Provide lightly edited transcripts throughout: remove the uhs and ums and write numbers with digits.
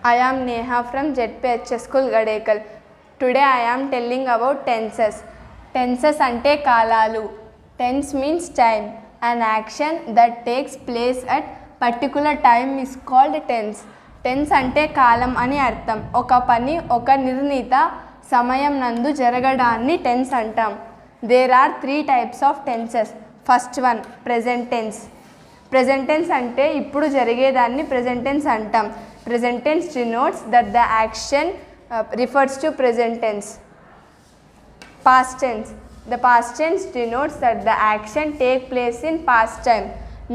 I am Neha from ZPHS School Gadekal. Today I am telling about tenses. Tenses ante కాలాలు. Tense means time. An action that takes place at particular time is called tense. Tense ante కాలం అని అర్థం. ఒక పని ఒక నిర్ణీత సమయం నందు జరగడాన్ని tense అంటాం. There are 3 types of tenses. First one, present tense. Present tense ante ఇప్పుడు జరిగేదాన్ని present tense అంటాం. Present tense denotes that the action refers to present tense. Past tense. The past tense denotes that the action take place in past time.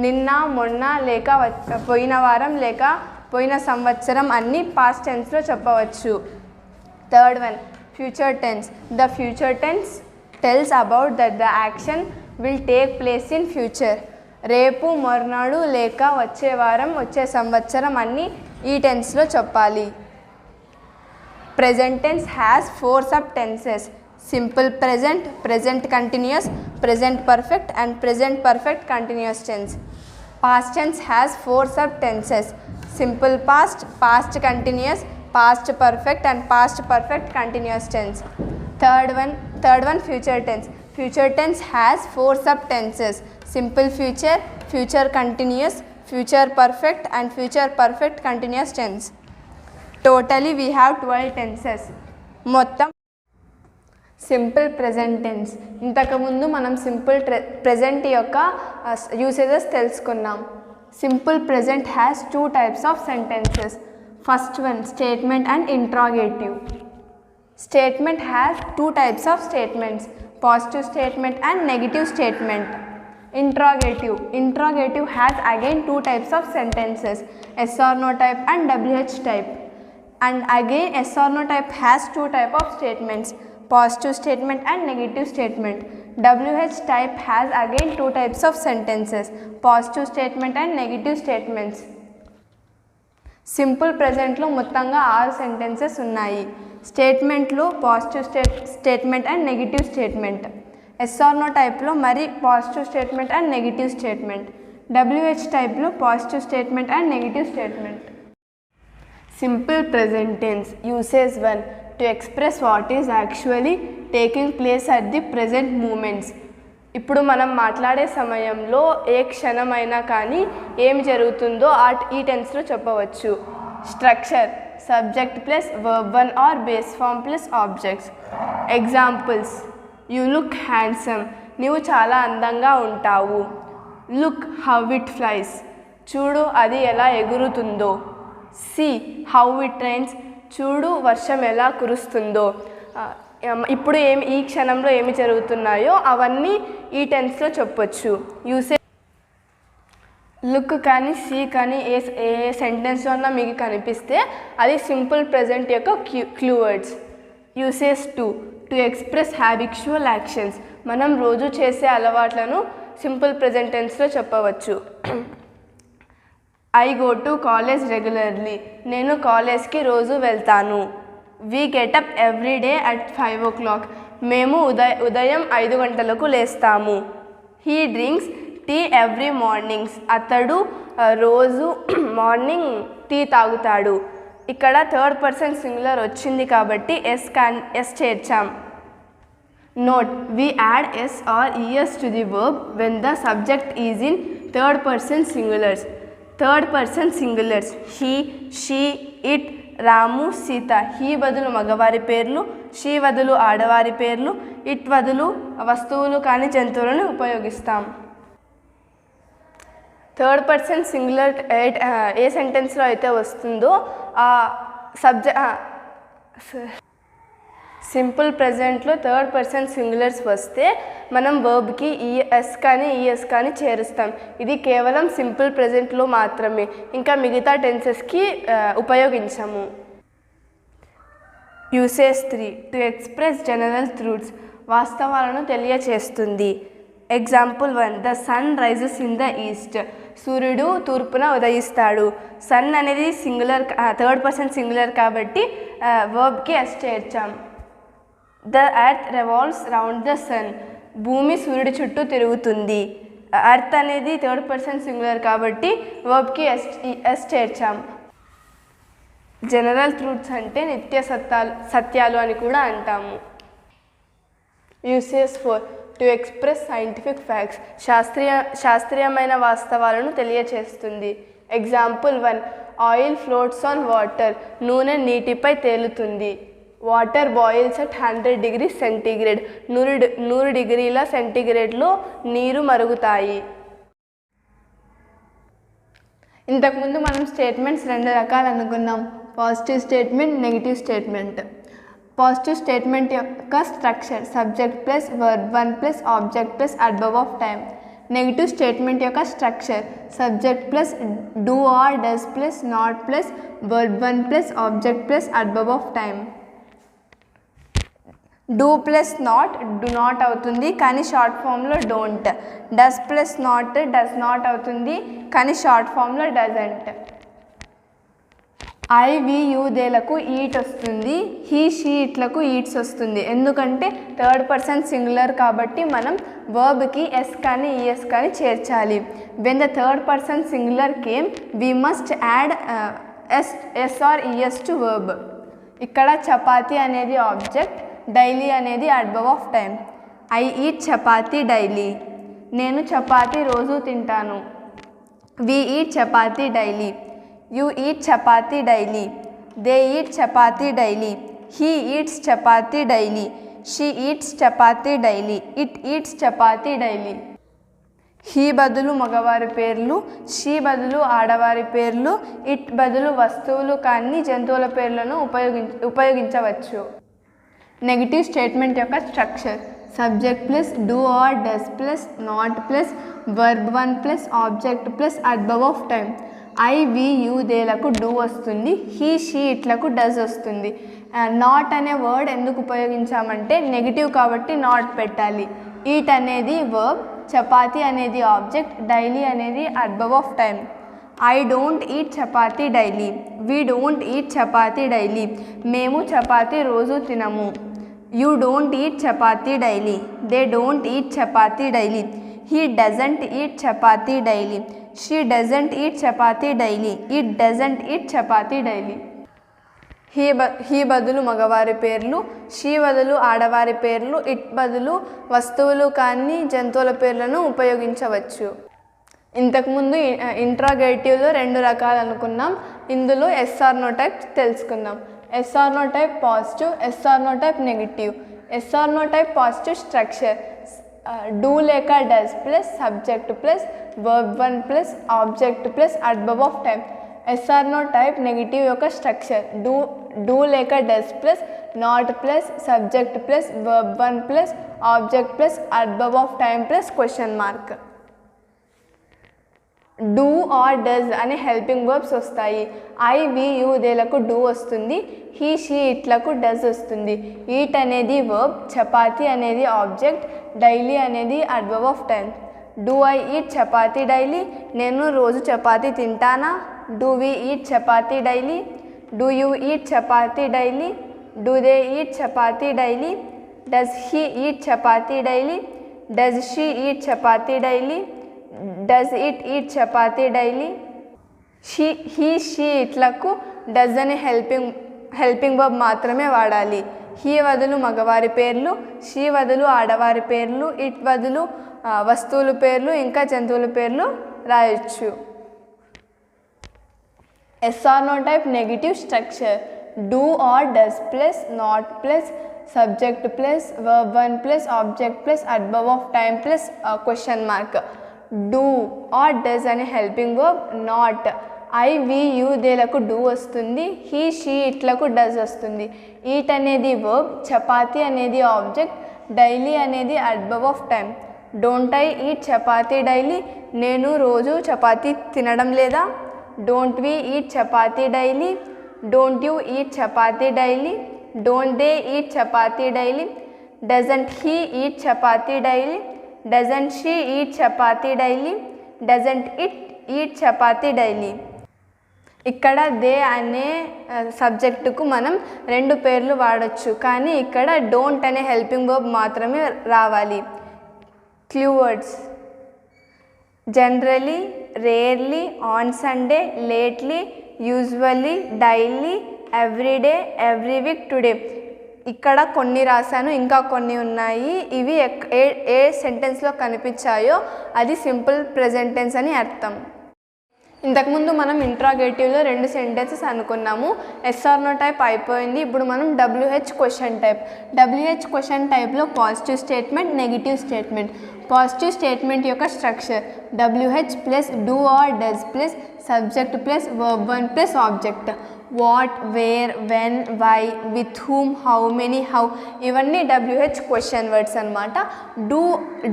నిన్న మొన్న లేక పోయిన వారం లేక పోయిన సంవత్సరం అన్ని past tense లో చెప్పవచ్చు. Third one, future tense. The future tense tells about that the action will take place in future. రేపు మర్నాడు లేక వచ్చే వారం వచ్చే సంవత్సరం అన్ని ఈ టెన్స్లో చెప్పాలి. Present tense has 4 sub tenses. Simple present, present continuous, present perfect and present perfect continuous tense. Past tense has 4 sub tenses. Simple past, past continuous, past perfect and past perfect continuous tense. Third one future tense. Future tense has 4 sub tenses. Simple future, future continuous, future perfect and future perfect continuous tense. Totally we have 12 tenses. మొత్తం simple present tense. ఇంతకుముందు మనం simple present యొక్క usages తెలుసుకున్నాం. Simple present has 2 types of sentences. First one, statement and interrogative. Statement has 2 types of statements. Positive statement and negative statement. Interrogative has again 2 types of sentences, yes or no type and WH type. And again yes or no type has 2 type of statements, positive statement and negative statement. WH type has again 2 types of sentences, positive statement and negative statements. Simple ప్రెజెంట్లో మొత్తంగా 6 sentences ఉన్నాయి. స్టేట్మెంట్లో positive statement and negative statement. Yes or no టైప్లో మరి positive statement and negative statement. WH టైప్లో positive statement and negative statement. Simple present tense usage 1, to express what is actually taking place at the present moments. ఇప్పుడు మనం మాట్లాడే సమయంలో ఏ క్షణమైనా కానీ ఏమి జరుగుతుందో ఈ టెన్స్లో చెప్పవచ్చు. Structure, subject plus verb 1 or base form plus objects. Examples, you look handsome, నీవు చాలా అందంగా ఉంటావు. లుక్ హౌ ఇట్ ఫ్లైస్, చూడు అది ఎలా ఎగురుతుందో. సీ హౌ ఇట్ రైన్స్, చూడు వర్షం ఎలా కురుస్తుందో. ఇప్పుడు ఈ క్షణంలో ఏమి జరుగుతున్నాయో అవన్నీ ఈ టెన్స్లో చెప్పొచ్చు. యూసే లుక్ కానీ సీ కానీ ఏ సెంటెన్స్లో అన్నా మీకు కనిపిస్తే అది సింపుల్ ప్రెజెంట్ యొక్క clue words. Usage 2, to express habitual actions. మనం రోజు చేసే అలవాట్లను సింపుల్ ప్రెజెంట్ టెన్స్లో చెప్పవచ్చు. I go to college regularly, నేను కాలేజ్కి రోజు వెళ్తాను. We get up every day at 5 o'clock, మేము ఉదయం 5 గంటలకు లేస్తాము. He drinks tea every mornings, అతడు రోజు మార్నింగ్ టీ తాగుతాడు. ఇక్కడ థర్డ్ పర్సన్ సింగులర్ వచ్చింది కాబట్టి ఎస్ చేర్చాం. Note, we add S or ES to the verb when the subject is in third person singulars. Third person singulars he, she, it, Ramu, Sita. He బదులు మగవారి పేర్లు, షీ బదులు ఆడవారి పేర్లు, ఇట్ బదులు వస్తువులు కానీ జంతువులను ఉపయోగిస్తాం. థర్డ్ పర్సన్ సింగులర్ ఏ సెంటెన్స్లో అయితే వస్తుందో ఆ సింపుల్ ప్రెజెంట్లో థర్డ్ పర్సన్ సింగులర్స్ వస్తే మనం వర్బ్కి ఈఎస్ కానీ ఈఎస్ కానీ చేరుస్తాం. ఇది కేవలం సింపుల్ ప్రెజెంట్లో మాత్రమే, ఇంకా మిగతా టెన్సెస్కి ఉపయోగించము. Usage 3, to express general truths. వాస్తవాలను తెలియచేస్తుంది. Example 1, the sun rises in the east. సూర్యుడు తూర్పున ఉదయిస్తాడు. సన్ అనేది సింగులర్, థర్డ్ పర్సన్ సింగులర్ కాబట్టి వర్బ్కి ఎస్ చేర్చాం. The earth revolves round the sun. భూమి సూర్యుడి చుట్టూ తిరుగుతుంది. ఎర్త్ అనేది థర్డ్ పర్సన్ సింగులర్ కాబట్టి వర్బ్కి ఎస్ చేర్చాం. జనరల్ ట్రూత్స్ అంటే నిత్య సత్యాలు అని కూడా అంటాము. Usage 4 to express scientific facts, శాస్త్రీయమైన వాస్తవాలను తెలియచేస్తుంది. Example 1, oil floats on water, నూనె నీటిపై తేలుతుంది. Water boils at 100 degrees centigrade, 100 డిగ్రీల సెంటీగ్రేడ్లో నీరు మరుగుతాయి. ఇంతకుముందు మనం స్టేట్మెంట్స్ 2 రకాలు అనుకున్నాం, positive statement, negative statement. Positive statement యొక్క structure subject plus verb 1 plus object plus adverb of time. Negative statement యొక్క structure subject plus do or does plus not plus verb 1 plus object plus adverb of time. Do plus not do not అవుతుంది కానీ short ఫామ్లో don't. Does plus not does not అవుతుంది కానీ short ఫామ్లో doesn't. I we you దేలకు eat వస్తుంది, he she ఇట్లకు eats వస్తుంది. ఎందుకంటే థర్డ్ పర్సన్ సింగులర్ కాబట్టి మనం వర్బ్కి ఎస్ కానీ ఈఎస్ కానీ చేర్చాలి. When the third person singular came we must add S or ES to verb. ఇక్కడ చపాతీ అనేది ఆబ్జెక్ట్, డైలీ అనేది adverb of time. I eat chapati daily, నేను చపాతీ రోజు తింటాను. We eat chapati daily, you eat chapati daily, they eat chapati daily, he eats chapati daily, she eats chapati daily, it eats chapati daily. He బదులు మగవారి పేర్లు, she బదులు ఆడవారి పేర్లు, ఇట్ బదులు వస్తువులు కానీ జంతువుల పేర్లను ఉపయోగించవచ్చు. నెగిటివ్ స్టేట్మెంట్ యొక్క structure subject plus do or does plus not plus verb 1 plus object plus adverb of time. I we you దేలకు డూ వస్తుంది, హీ షీ ఇట్లకు డస్ వస్తుంది. నాట్ అనే వర్డ్ ఎందుకు ఉపయోగించామంటే నెగిటివ్ కాబట్టి నాట్ పెట్టాలి. ఈట్ అనేది వర్బ్, చపాతీ అనేది ఆబ్జెక్ట్, డైలీ అనేది adverb of time. I don't eat chapati daily, we don't eat chapati daily, మేము చపాతీ రోజు తినము. You don't eat chapati daily, they don't eat chapati daily, he doesn't eat chapati daily, she doesn't eat chapati daily, it doesn't eat chapati daily. He బదులు మగవారి పేర్లు, she బదులు ఆడవారి పేర్లు, it బదులు వస్తువులు కానీ జంతువుల పేర్లను ఉపయోగించవచ్చు. ఇంతకుముందు ఇంట్రాగేటివ్లో 2 రకాలు అనుకున్నాం, ఇందులో ఎస్ఆర్ నో టైప్ తెలుసుకుందాం. Yes or no type positive, yes or no type negative. Yes or no type positive structure do లేక does plus subject plus verb 1 plus object plus adverb of time. Yes or no type negative యొక్క structure do లేక does plus not plus subject plus verb 1 plus object plus adverb of time plus question mark. Do or does అనే helping verbs వస్తాయి. I we you దేలకు do వస్తుంది, he she ఇట్లకు does వస్తుంది. Eat అనేది verb, chapati అనేది object, daily అనేది adverb of time. Do I eat chapati daily, నేను రోజు చపాతీ తింటానా. Do we eat chapati daily, do you eat chapati daily, do they eat chapati daily, does he eat chapati daily, does she eat chapati daily, does it eat chapati daily. He she ఇట్లకు does అనే helping verb మాత్రమే వాడాలి. He బదులు మగవారి పేర్లు, షీ బదులు ఆడవారి పేర్లు, ఇట్ బదులు వస్తువుల పేర్లు ఇంకా జంతువుల పేర్లు రాయొచ్చు. Yes or no type negative structure do or does plus not plus subject plus verb 1 plus object plus adverb of time plus question mark. Do or does అనే helping verb not. I we you దేలకు do వస్తుంది, he she ఇట్లకు does వస్తుంది. Eat అనేది verb, chapati అనేది object, daily అనేది adverb of time. Don't I eat chapati daily, నేను రోజు చపాతీ తినడం లేదా. Don't we eat chapati daily, don't you eat chapati daily, don't they eat chapati daily. Doesn't he eat chapati daily, doesn't she eat chapati daily, doesn't it eat chapati daily. ఇక్కడ they అనే సబ్జెక్టుకు మనం 2 పేర్లు వాడచ్చు, కానీ ఇక్కడ డోంట్ అనే హెల్పింగ్ వర్బ్ మాత్రమే రావాలి. Clue words generally, rarely, on Sunday, lately, usually, daily, everyday, every week, today. ఇక్కడ కొన్ని రాశాను, ఇంకా కొన్ని ఉన్నాయి. ఇవి ఏ సెంటెన్స్లో కనిపించాయో అది సింపుల్ ప్రెజెంట్ టెన్స్ అని అర్థం. ఇంతకుముందు మనం ఇంట్రాగేటివ్లో 2 సెంటెన్సెస్ అనుకున్నాము. ఎస్ఆర్ నో టైప్ అయిపోయింది. ఇప్పుడు మనం WH question type. WH question టైప్లో positive statement, negative statement. Positive statement యొక్క structure WH plus do or does plus subject plus verb 1 plus object. What, where, when, why, with whom, how many, how ఇవన్నీ WH question words అనమాట.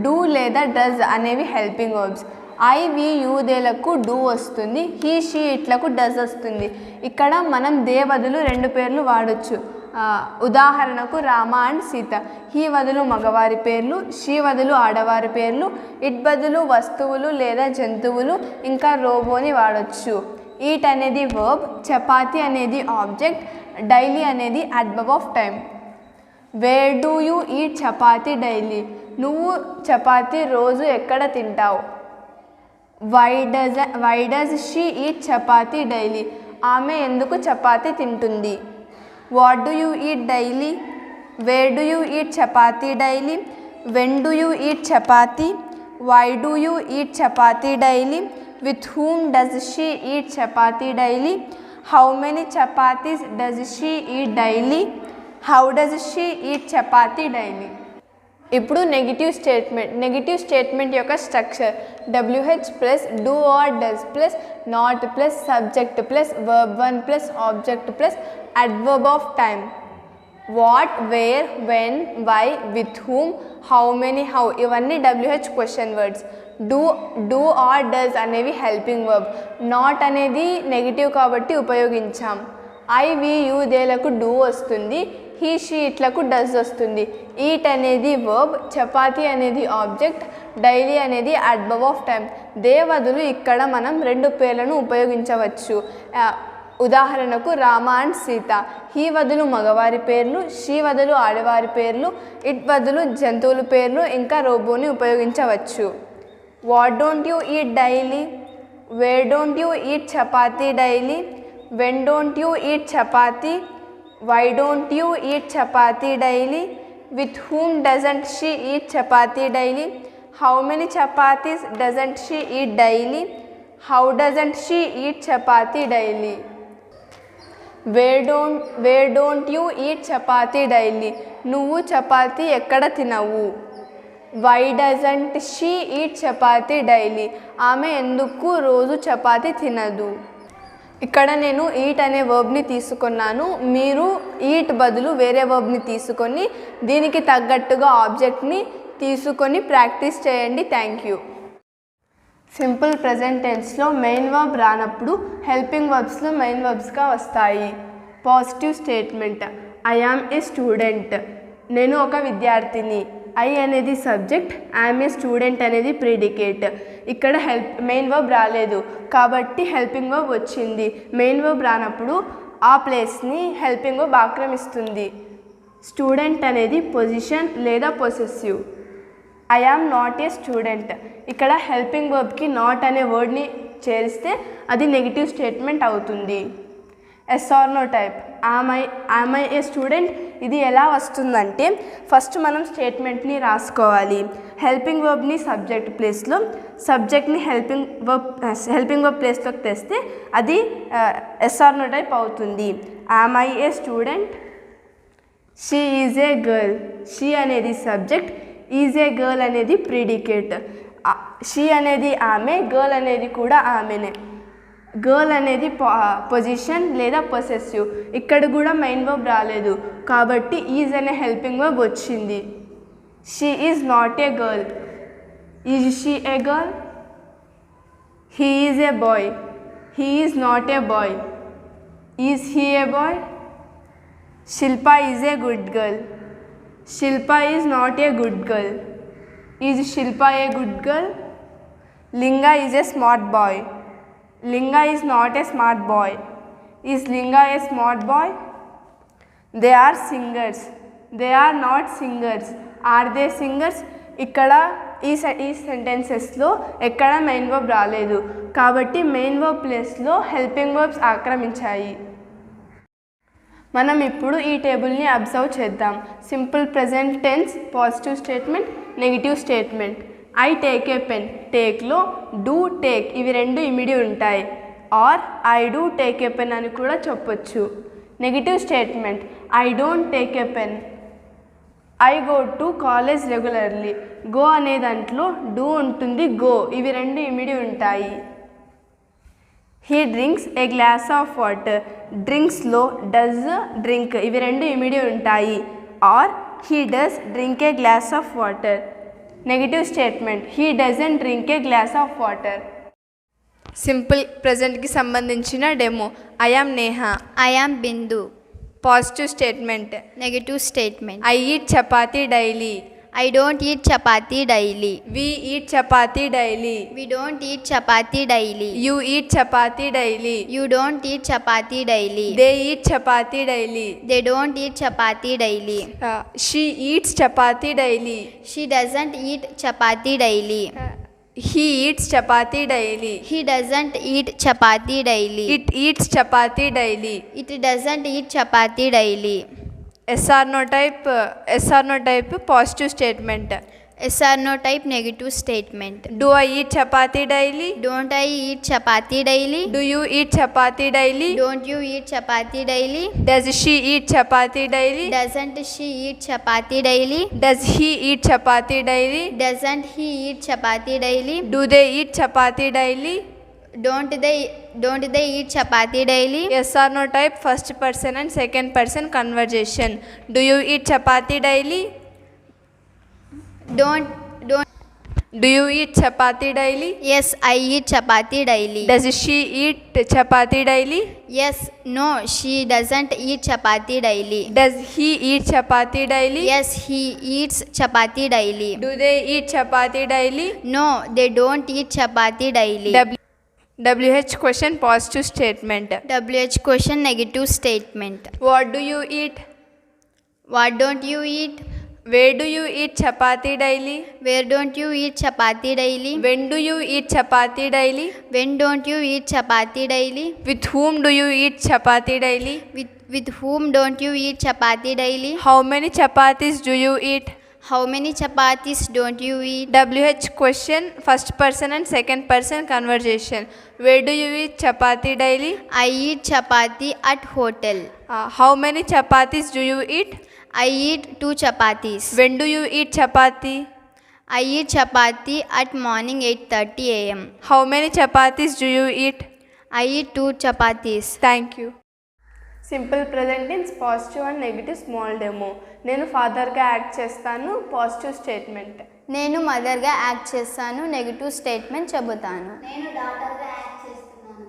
Do లేదా does అనేవి helping verbs. I, we, you, దేలకు do వస్తుంది. He, she, ఇట్లకు does వస్తుంది. ఇక్కడ మనం దే బదులు 2 పేర్లు వాడచ్చు. ఉదాహరణకు రామ అండ్ సీత. హీ బదులు మగవారి పేర్లు, షీ బదులు ఆడవారి పేర్లు, ఇట్ బదులు వస్తువులు లేదా జంతువులు, ఇంకా రోబోని వాడచ్చు. ఈట్ అనేది వర్బ్, చపాతి అనేది ఆబ్జెక్ట్, డైలీ అనేది adverb of time. Where do you eat chapati daily? నువ్వు చపాతి రోజు ఎక్కడ తింటావు? Why does she eat chapati daily? ఆమె ఎందుకు చపాతి తింటుంది? What do you eat daily? Where do you eat chapati daily? When do you eat chapati? Why do you eat chapati daily? With whom does she eat chapati daily? How many chapatis does she eat daily? How does she eat chapati daily? ఇప్పుడు negative statement యొక్క structure WH plus do or does plus not plus subject plus verb 1 plus object plus adverb of time. What, where, when, why, with whom, how many, how ఇవన్నీ WH question words. Do or does అనేవి helping verb. Not అనేది negative కాబట్టి ఉపయోగించాం. I, we, you, దేలకు do వస్తుంది. He, she, ఇట్లకు does వస్తుంది. Eat అనేది వర్బ్, చపాతి అనేది ఆబ్జెక్ట్, డైలీ అనేది అడ్వర్బ్ ఆఫ్ టైం. దే బదులు ఇక్కడ మనం 2 పేర్లను ఉపయోగించవచ్చు. ఉదాహరణకు రామ అండ్ సీత. హీ బదులు మగవారి పేర్లు, షీ బదులు ఆడవారి పేర్లు, ఇట్ బదులు జంతువుల పేర్లు, ఇంకా రోబోని ఉపయోగించవచ్చు. What don't you eat daily? Where don't you eat chapati daily? When don't you eat chapati? Why don't you eat chapati daily? With whom doesn't she eat chapati daily? How many chapatis doesn't she eat daily? How doesn't she eat chapati daily? Where don't you eat chapati daily? నువ్వు చపాతీ ఎక్కడ తినవు? Why doesn't she eat chapati daily? ఆమె ఎందుకు రోజు చపాతీ తినదు? ఇక్కడ నేను eat అనే వర్బ్ని తీసుకున్నాను. మీరు ఈట్ బదులు వేరే వర్బ్ని తీసుకొని దీనికి తగ్గట్టుగా ఆబ్జెక్ట్ని తీసుకొని ప్రాక్టీస్ చేయండి. Thank you. సింపుల్ ప్రెజెంట్ టెన్స్లో మెయిన్ వర్బ్ రానప్పుడు హెల్పింగ్ వర్బ్స్లో మెయిన్ వర్బ్స్గా వస్తాయి. Positive statement I am a student. నేను ఒక విద్యార్థిని. ఐ అనేది సబ్జెక్ట్, ఐఎమ్ ఏ స్టూడెంట్ అనేది ప్రిడికేట్. ఇక్కడ మెయిన్ వర్బ్ రాలేదు కాబట్టి హెల్పింగ్ వర్బ్ వచ్చింది. మెయిన్ వర్బ్ రానప్పుడు ఆ ప్లేస్ని హెల్పింగ్ వర్బ్ ఆక్రమిస్తుంది. స్టూడెంట్ అనేది పొజిషన్ లేదా possessive. I am not a student. ఇక్కడ హెల్పింగ్ వర్బ్కి నాట్ అనే వర్డ్ని చేరిస్తే అది నెగిటివ్ స్టేట్మెంట్ అవుతుంది. Yes or no type am I a student. ఇది ఎలా వస్తుందంటే ఫస్ట్ మనం స్టేట్మెంట్ని రాసుకోవాలి. హెల్పింగ్ వర్బ్ని సబ్జెక్ట్ ప్లేస్లో, సబ్జెక్ట్ని హెల్పింగ్ వర్బ్ ప్లేస్లోకి తెస్తే అది ఎస్ ఆర్ నో టైప్ అవుతుంది. Am I a student. She is a girl. She అనేది సబ్జెక్ట్, ఈజ్ ఏ గర్ల్ అనేది ప్రిడికేట్. షీ అనేది ఆమె, గర్ల్ అనేది కూడా ఆమెనే. గర్ల్ అనేది పొజిషన్ లేదా పొసెసివ్. ఇక్కడ కూడా మెయిన్ వర్బ్ రాలేదు కాబట్టి ఈజ్ అనే హెల్పింగ్ వర్బ్ వచ్చింది. She is not a girl. Is she a girl? He is a boy. He is not a boy. Is he a boy? Shilpa is a good girl. Shilpa is not a good girl. Is Shilpa a good girl? Linga is a smart boy. Linga is not a smart boy. Is Linga a smart boy? They are singers. They are not singers. Are they singers? ఇక్కడ ఈ సెంటెన్సెస్లో ఎక్కడ main verb రాలేదు కాబట్టి main verb ప్లేస్లో helping verbs ఆక్రమించాయి. మనం ఇప్పుడు ఈ టేబుల్ని అబ్జర్వ్ చేద్దాం. Simple present tense, positive statement, negative statement. I take a pen, టేక్లో డూ టేక్ ఇవి రెండు ఇమిడి ఉంటాయి. Or I do take a pen అని కూడా చెప్పొచ్చు. Negative statement I don't take a pen. I go to college regularly. Go అనే దాంట్లో డూ ఉంటుంది, గో ఇవి రెండు ఇమిడి ఉంటాయి. He drinks a glass of water. డ్రింక్స్లో డస్, డ్రింక్ ఇవి రెండు ఇమిడి ఉంటాయి. Or he does drink a glass of water. Negative statement he doesn't drink a glass of water. Simple ప్రెజెంట్కి సంబంధించిన demo. I am Neha. I am Bindu. Positive statement Negative statement. I eat chapati daily. I don't eat chapati daily. We eat chapati daily. We don't eat chapati daily. You eat chapati daily. You don't eat chapati daily. They eat chapati daily. They don't eat chapati daily. She eats chapati daily. She doesn't eat chapati daily. He eats chapati daily. He doesn't eat chapati daily. It eats chapati daily. It doesn't eat chapati daily. Yes or no type positive statement. Yes or no type negative statement. Do I eat chapati daily. Don't I eat chapati daily? Do you eat chapati daily. Don't you eat chapati daily? Does she eat chapati daily. Doesn't she eat chapati daily? Does he eat chapati daily. Doesn't he eat chapati daily? Do they eat chapati daily. Don't they eat chapati daily? Yes or no type first person and second person conversation. Do you eat chapati daily. Don't. Do you eat chapati daily. Yes, I eat chapati daily. Does she eat chapati daily. Yes, no, she doesn't eat chapati daily. Does he eat chapati daily. Yes, he eats chapati daily. Do they eat chapati daily. No, they don't eat chapati daily. WH question positive statement. WH question negative statement. What do you eat? What don't you eat? Where do you eat chapati daily? Where don't you eat chapati daily? When do you eat chapati daily? When don't you eat chapati daily? With whom do you eat chapati daily? With whom don't you eat chapati daily? How many chapatis do you eat? How many chapatis don't you eat? WH question first person and second person conversation. Where do you eat chapati daily? I eat chapati at hotel. How many chapatis do you eat? I eat 2 chapatis. When do you eat chapati? I eat chapati at morning 8:30 a.m. How many chapatis do you eat? I eat 2 chapatis. Thank you. Simple present tense positive and negative small demo. నేను ఫాదర్గా act చేస్తాను, positive statement. నేను మదర్గా act చేస్తాను, negative statement చెబుతాను. నేను డాటర్గా act చేస్తున్నాను.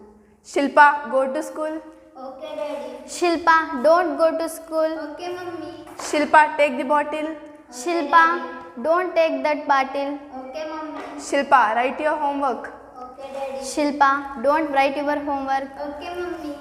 Shilpa go to school. Okay daddy. Shilpa don't go to school. Okay mummy. Shilpa take the bottle. Shilpa don't take that bottle. Okay mummy. Shilpa write your homework. Okay daddy. Shilpa don't write your homework. Okay mummy.